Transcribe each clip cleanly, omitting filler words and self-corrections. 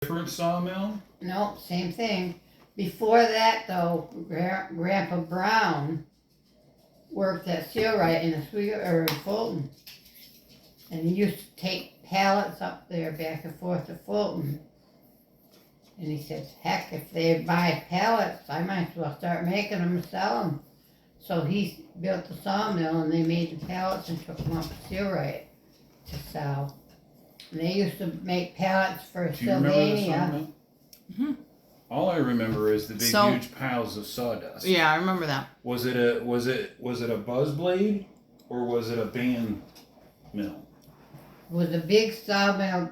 different sawmill? No, same thing. Before that, though, Grandpa Brown worked at Sealright in Fulton, and he used to take pallets up there back and forth to Fulton. And he said, "Heck, if they buy pallets, I might as well start making them and sell them." So he built the sawmill, and they made the pallets and took them up to Sealright to sell. And they used to make pallets for Do you remember the Sylvania. sawmill? Mhm. All I remember is the big, So- huge piles of sawdust. Yeah, I remember that. Was it a buzz blade or was it a band mill? Was a big sawmill.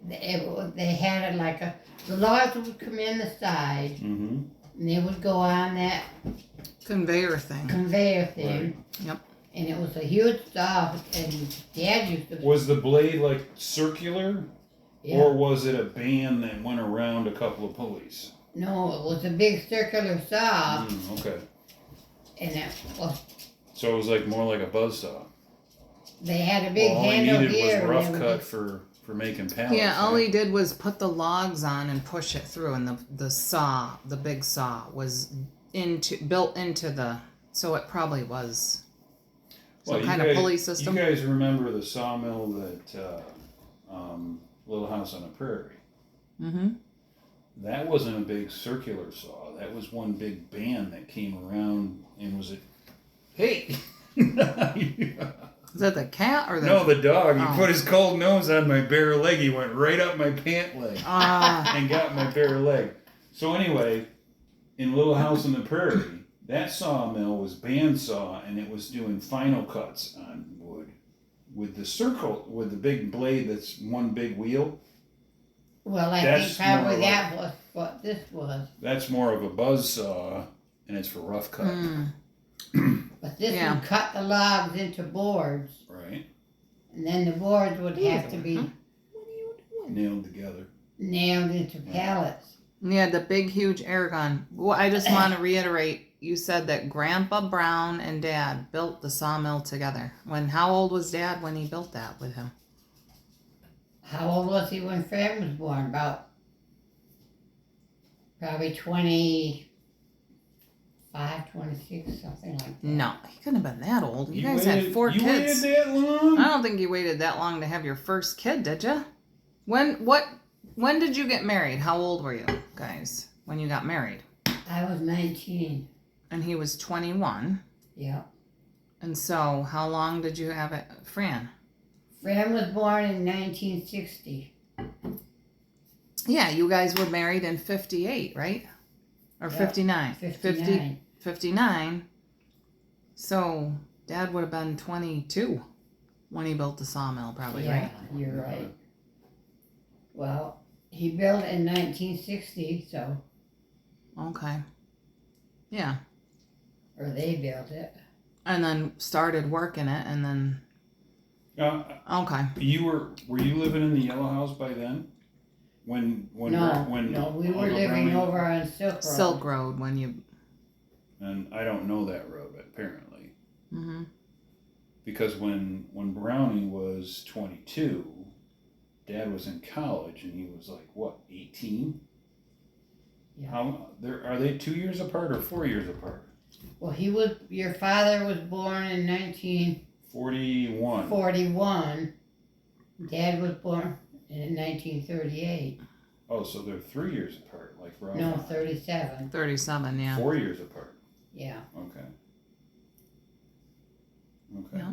They had it like the logs would come in the side, Mm-hmm. and they would go on that Conveyor thing. conveyor thing. Yep. And it was a huge saw, and Dad used to. Was the blade like circular Yeah. or was it a band that went around a couple of pulleys? No, it was a big circular saw, Okay. and it was. So it was like more like a buzz saw. They had a big All he handle needed here. was and rough they would cut just- for making pallets. Yeah, all right? he did was put the logs on and push it through, and the saw, the big saw, was built into the. So it probably was some you kind of guys- pulley system. You guys remember the sawmill that Little House on the Prairie? Mm-hmm. That wasn't a big circular saw. That was one big band that came around and was it. Hey. Is that the cat or the? No, the dog. He Oh. put his cold nose on my bare leg. He went right up my pant leg Ah, and got my bare leg. So anyway, in Little House on the Prairie, that sawmill was bandsaw, and it was doing final cuts on wood with the circle, with the big blade that's one big wheel. Well, I That's think probably more that was what this was, That's more of a buzz saw, and it's for rough cut, but this Yeah. would cut the logs into boards, right? and then the boards would have to be What are you doing? Nailed together. nailed into pallets. Yeah, the big, huge air gun. Well, I just want to reiterate. You said that Grandpa Brown and Dad built the sawmill together. How old was Dad when he built that with him? How old was he when Fran was born? About probably 25, 26, something like that. No, he couldn't have been that old. You guys waited, had 4 you kids. waited that long? I don't think you waited that long to have your first kid, did you? When did you get married? How old were you guys when you got married? I was 19. And he was 21. Yeah. And so, how long did you have it, Fran? Fran was born in 1960. Yeah, you guys were married in 58, right? Or Yeah, 59? 59. 59. So, Dad would have been 22 when he built the sawmill, probably, Yeah, right? you're right. Well, he built in 1960, so, Okay. Yeah. or they built it. And then started working it, and then, okay. Were you living in the yellow house by then? When No, we were Uncle living Brownie- over on Silk Road. Silk Road when you. And I don't know that road apparently, Mm-hmm. because when Brownie was 22, Dad was in college and he was like what 18. Yeah. Are they 2 years apart or 4 years apart? Well, your father was born in 41. 1941. Dad was born in 1938. Oh, so they're 3 years apart, like Rob. No, 37. 37, yeah. 4 years apart. Yeah. Okay. Okay. Yeah.